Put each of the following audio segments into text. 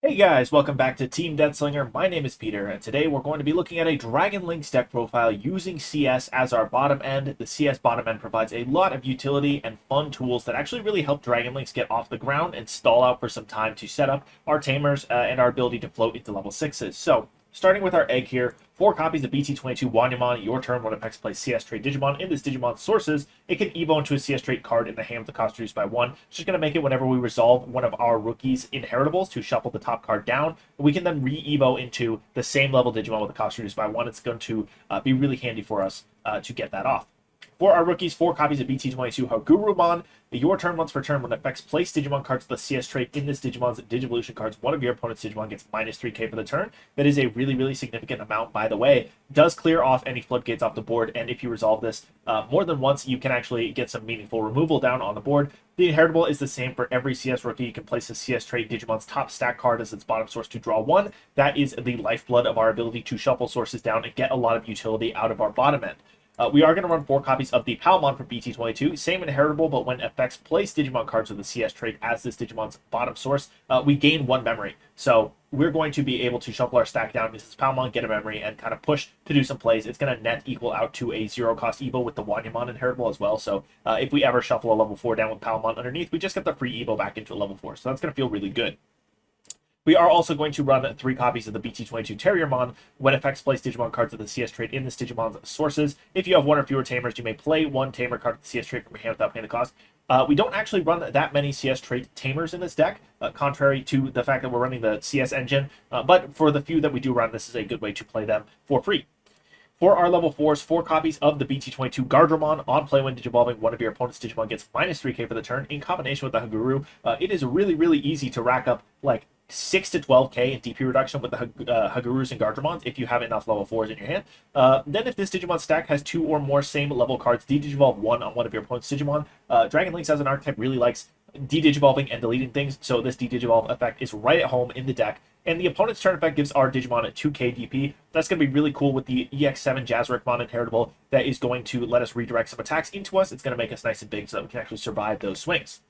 Hey guys, welcome back to Team Death Slinger. My name is Peter, and today we're going to be looking at a Dragon Linkz deck profile using CS as our bottom end. The CS bottom end provides a lot of utility and fun tools that actually really help Dragon Linkz get off the ground and stall out for some time to set up our tamers and our ability to float into level 6s. So, starting with our egg here, 4 copies of BT22 Wanyamon. Your turn when Apex plays CS trait Digimon. In this Digimon's sources, it can evo into a CS trait card in the hand with the cost reduced by 1. It's just going to make it whenever we resolve one of our rookies' inheritables to shuffle the top card down. We can then re-evo into the same level Digimon with the cost reduced by 1. It's going to be really handy for us to get that off. For our rookies, 4 copies of BT22 Hagurumon. Your turn once per turn when effects place Digimon cards to the CS trait in this Digimon's Digivolution cards. One of your opponent's Digimon gets minus 3k for the turn. That is a really significant amount, by the way. Does clear off any floodgates off the board, and if you resolve this more than once, you can actually get some meaningful removal down on the board. The inheritable is the same for every CS rookie. You can place a CS trait Digimon's top stack card as its bottom source to draw 1. That is the lifeblood of our ability to shuffle sources down and get a lot of utility out of our bottom end. We are going to run 4 copies of the Palmon from BT22. Same inheritable, but when effects place Digimon cards with the CS trait as this Digimon's bottom source, we gain 1 memory. So we're going to be able to shuffle our stack down into this Palmon, get a memory, and kind of push to do some plays. It's going to net equal out to a 0-cost evo with the Wanyamon inheritable as well. So if we ever shuffle a level 4 down with Palmon underneath, we just get the free evo back into a level 4. So that's going to feel really good. We are also going to run 3 copies of the BT22 Terriermon. When effects place Digimon cards of the CS trait in this Digimon's sources, if you have 1 or fewer tamers, you may play 1 tamer card of the CS trait from your hand without paying the cost. We don't actually run that many CS trait tamers in this deck, contrary to the fact that we're running the CS engine, but for the few that we do run, this is a good way to play them for free. For our level 4s, 4 copies of the BT22 Guardromon. On play when Digivolving, one of your opponent's Digimon gets minus 3k for the turn. In combination with the Haguru, it is really easy to rack up like 6 to 12k in DP reduction with the Hagurus and Guardromons if you have enough level 4s in your hand. Then if this Digimon stack has 2 or more same level cards, de-digivolve 1 on one of your opponent's Digimon. Dragon Linkz as an archetype really likes de-digivolving and deleting things, so this de-digivolve effect is right at home in the deck. And the opponent's turn effect gives our Digimon a 2k DP. That's going to be really cool with the EX7 Jazarichmon inheritable that is going to let us redirect some attacks into us. It's going to make us nice and big so that we can actually survive those swings.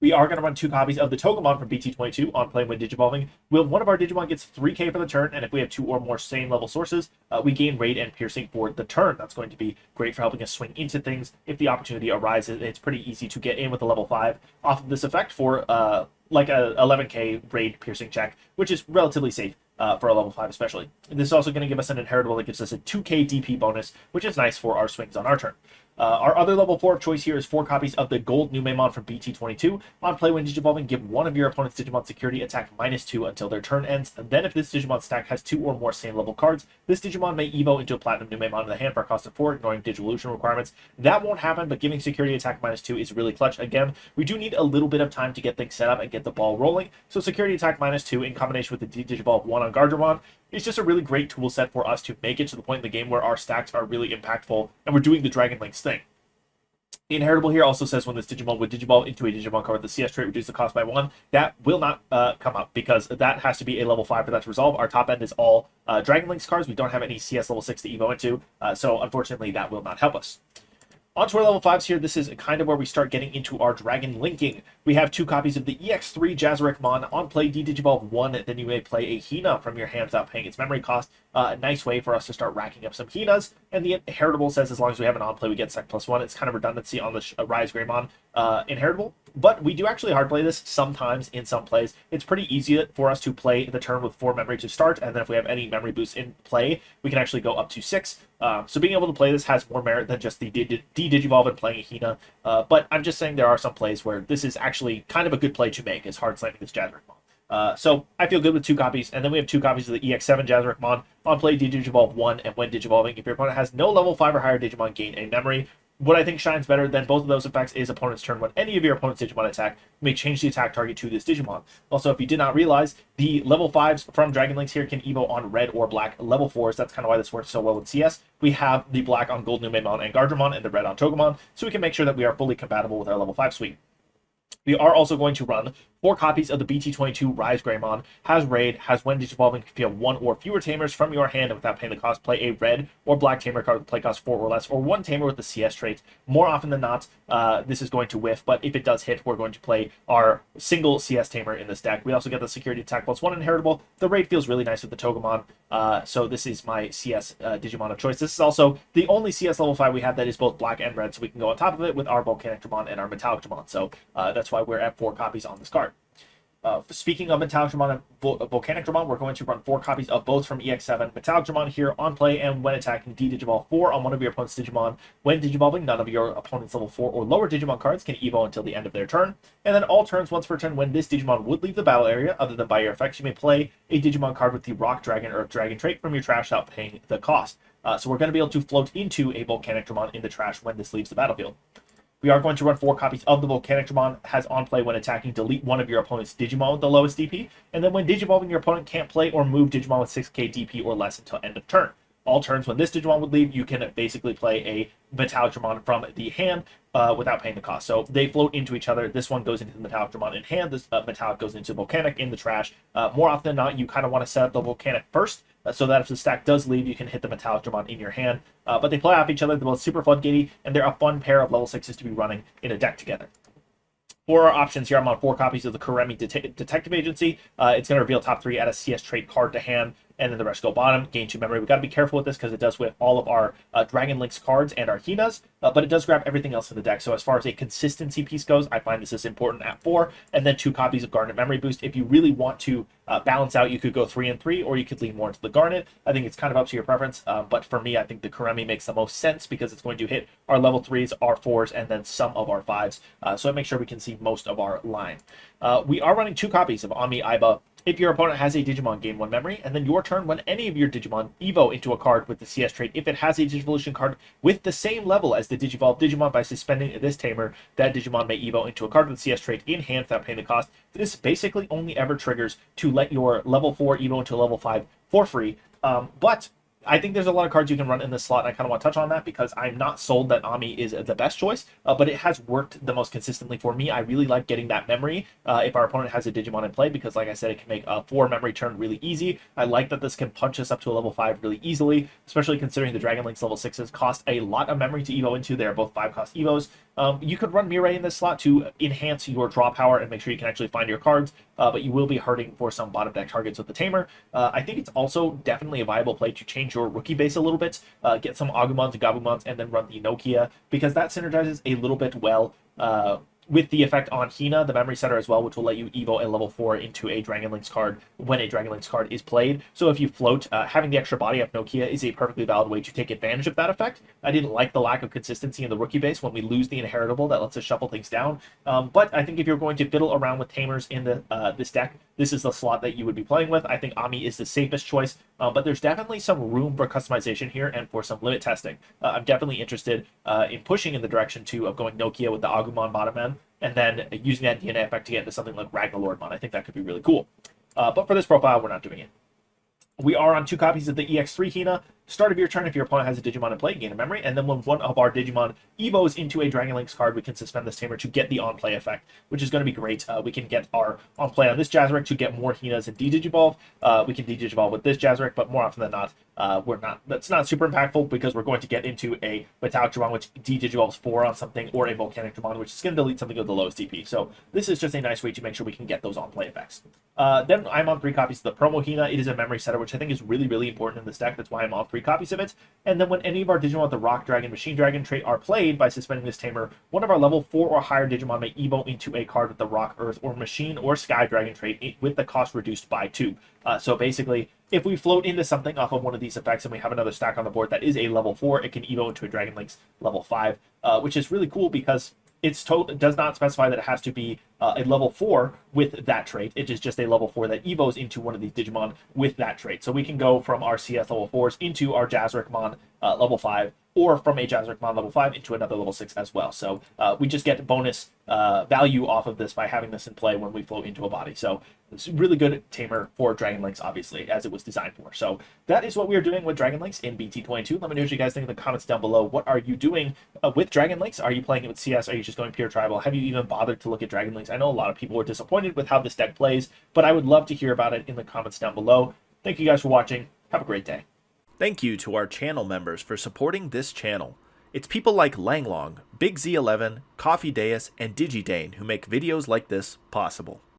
We are going to run 2 copies of the Togemon from BT22 on play when Digivolving. One of our Digimon gets 3k for the turn, and if we have 2 or more same level sources, we gain Raid and Piercing for the turn. That's going to be great for helping us swing into things if the opportunity arises. It's pretty easy to get in with a level 5 off of this effect for like a 11k Raid Piercing check, which is relatively safe for a level 5 especially. This is also going to give us an inheritable that gives us a 2k DP bonus, which is nice for our swings on our turn. Our other level 4 choice here is 4 copies of the GoldNumemon from BT22. On play when Digivolving, give one of your opponent's Digimon security attack -2 until their turn ends. And then if this Digimon stack has 2 or more same level cards, this Digimon may evo into a Platinum Numemon in the hand for a cost of 4, ignoring Digivolution requirements. That won't happen, but giving security attack -2 is really clutch. Again, we do need a little bit of time to get things set up and get the ball rolling. So security attack -2 in combination with the Digivolve 1 on Guardromon is just a really great tool set for us to make it to the point in the game where our stacks are really impactful and we're doing the Dragon Linkz thing. The inheritable here also says when this Digimon would Digivolve into a Digimon card with the CS trait, reduce the cost by 1. That will not come up because that has to be a level 5 for that to resolve. Our top end is all Dragon Linkz cards. We don't have any CS level 6 to evo into, so unfortunately that will not help us. On to our level 5s here. This is kind of where we start getting into our Dragon linking. We have 2 copies of the EX3 Jazarichmon. On play, de-digivolve 1, then you may play a Hina from your hand without paying its memory cost. A nice way for us to start racking up some Hinas. And the inheritable says as long as we have an on-play, we get sec +1. It's kind of redundancy on the RizeGreymon inheritable. But we do actually hard play this sometimes in some plays. It's pretty easy for us to play the turn with 4 memory to start, and then if we have any memory boosts in play, we can actually go up to 6. So being able to play this has more merit than just the de-digivolve and playing a Hina. But I'm just saying there are some plays where this is actually kind of a good play to make, is hard slamming this Jazarichmon. So I feel good with 2 copies, and then we have 2 copies of the EX7 Jazarichmon. On play, de-digivolve 1, and when Digivolving, if your opponent has no level 5 or higher Digimon, gain a memory. What I think shines better than both of those effects is opponent's turn. When any of your opponent's Digimon attack, you may change the attack target to this Digimon. Also, if you did not realize, the level 5s from Dragon Linkz here can evo on red or black level 4s. That's kind of why this works so well with CS. We have the black on GoldNumemon and Guardromon and the red on Togemon, so we can make sure that we are fully compatible with our level 5 suite. We are also going to run 4 copies of the BT22 RizeGreymon, has Raid, has when digivolving, if you have 1 or fewer tamers from your hand and without paying the cost, play a red or black tamer card with play cost 4 or less, or 1 tamer with the CS trait. More often than not, this is going to whiff, but if it does hit, we're going to play our single CS tamer in this deck. We also get the security attack +1 inheritable. The Raid feels really nice with the Togemon, so this is my CS Digimon of choice. This is also the only CS level 5 we have that is both black and red, so we can go on top of it with our Volcanicdramon and our Metallicdramon, so that's why we're at 4 copies on this card. Speaking of Metallicdramon and Volcanicdramon, we're going to run 4 copies of both from EX7. Metallicdramon here on play, and when attacking, D-Digivolve 4 on one of your opponent's Digimon. When Digivolving, none of your opponent's level 4 or lower Digimon cards can Evo until the end of their turn. And then all turns, once per turn, when this Digimon would leave the battle area, other than by your effects, you may play a Digimon card with the Rock Dragon or Dragon trait from your trash without paying the cost. So we're going to be able to float into a Volcanicdramon in the trash when this leaves the battlefield. We are going to run 4 copies of the Volcanicdramon, has on play when attacking, delete one of your opponent's Digimon with the lowest DP, and then when Digivolving, your opponent can't play or move Digimon with 6k DP or less until end of turn. All turns when this Digimon would leave, you can basically play a Metallicdramon from the hand without paying the cost. So they float into each other. This one goes into the Metallicdramon in hand. This Metallic goes into Volcanic in the trash. More often than not, you kind of want to set up the Volcanic first, so that if the stack does leave, you can hit the Metallicdramon in your hand. But they play off each other. They're both super floodgatey, and they're a fun pair of level 6s to be running in a deck together. For our options here, I'm on 4 copies of the Kuremi Detective Agency. It's going to reveal top 3, add a CS trait card to hand, and then the rest go bottom. Gain 2 memory. We've got to be careful with this because it does whip all of our Dragon Linkz cards and our Hinas, but it does grab everything else in the deck. So as far as a consistency piece goes, I find this is important at 4. And then 2 copies of Garnet Memory Boost. If you really want to balance out, you could go 3 and 3, or you could lean more into the Garnet. I think it's kind of up to your preference, but for me, I think the Kuremi makes the most sense because it's going to hit our level 3s, our 4s, and then some of our 5s. So it makes sure we can see most of our line. We are running 2 copies of Ami Aiba. If your opponent has a Digimon, gain 1 memory, and then your turn, when any of your Digimon Evo into a card with the CS trait, if it has a Digivolution card with the same level as the Digivolve Digimon, by suspending this Tamer, that Digimon may Evo into a card with the CS trait in hand without paying the cost. This basically only ever triggers to let your level 4 Evo into a level 5 for free, but I think there's a lot of cards you can run in this slot, and I kind of want to touch on that because I'm not sold that Ami is the best choice, but it has worked the most consistently for me. I really like getting that memory if our opponent has a Digimon in play because, like I said, it can make a 4 memory turn really easy. I like that this can punch us up to a level 5 really easily, especially considering the Dragon Linkz level 6s cost a lot of memory to Evo into. They're both 5-cost Evos. You could run Mirai in this slot to enhance your draw power and make sure you can actually find your cards, but you will be hurting for some bottom deck targets with the Tamer. I think it's also definitely a viable play to change your rookie base a little bit, get some Agumons and Gabumons, and then run the Nokia, because that synergizes a little bit well with the effect on Hina, the memory setter as well, which will let you Evo a level 4 into a Dragon Linkz card when a Dragon Linkz card is played. So if you float, having the extra body of Nokia is a perfectly valid way to take advantage of that effect. I didn't like the lack of consistency in the rookie base when we lose the inheritable that lets us shuffle things down. But I think if you're going to fiddle around with Tamers in this deck, this is the slot that you would be playing with. I think Ami is the safest choice, but there's definitely some room for customization here and for some limit testing. I'm definitely interested in pushing in the direction, too, of going Nokia with the Agumon bottom end, and then using that DNA effect to get into something like Ragnarlordmon. I think that could be really cool. But for this profile, we're not doing it. We are on 2 copies of the EX3 Hina. Start of your turn, if your opponent has a Digimon in play, gain a memory, and then when one of our Digimon Evos into a Dragon Linkz card, we can suspend this Tamer to get the on-play effect, which is going to be great. We can get our on-play on this Jazarich to get more Hinas and D-Digivolve. We can D-Digivolve with this Jazarich, but more often than not, that's not super impactful because we're going to get into a Metallicdramon, which D-Digivolves 4 on something, or a Volcanicdramon, which is going to delete something with the lowest DP. So this is just a nice way to make sure we can get those on-play effects. Then I'm on 3 copies of the Promo Hina. It is a memory setter, which I think is really, really important in this deck. That's why I'm on 3 copies of it. And then when any of our Digimon with the Rock Dragon, Machine Dragon trait are played by suspending this Tamer, one of our level 4 or higher Digimon may Evo into a card with the Rock, Earth, or Machine or Sky Dragon trait with the cost reduced by 2. So basically, if we float into something off of one of these effects and we have another stack on the board that is a level 4, it can Evo into a Dragon Linkz level 5, which is really cool because it does not specify that it has to be a level 4 with that trait. It is just a level 4 that Evos into one of these Digimon with that trait. So we can go from our CS level 4s into our Jazarichmon level 5, or from a Jazarichmon level 5 into another level 6 as well. So we just get bonus value off of this by having this in play when we float into a body. So it's a really good tamer for Dragon Linkz, obviously, as it was designed for. So that is what we are doing with Dragon Linkz in BT22. Let me know what you guys think in the comments down below. What are you doing with Dragon Linkz? Are you playing it with CS? Are you just going pure tribal? Have you even bothered to look at Dragon Linkz? I know a lot of people were disappointed with how this deck plays, but I would love to hear about it in the comments down below. Thank you guys for watching. Have a great day. Thank you to our channel members for supporting this channel. It's people like Langlong, Big Z11, Coffee Deus, and DigiDane who make videos like this possible.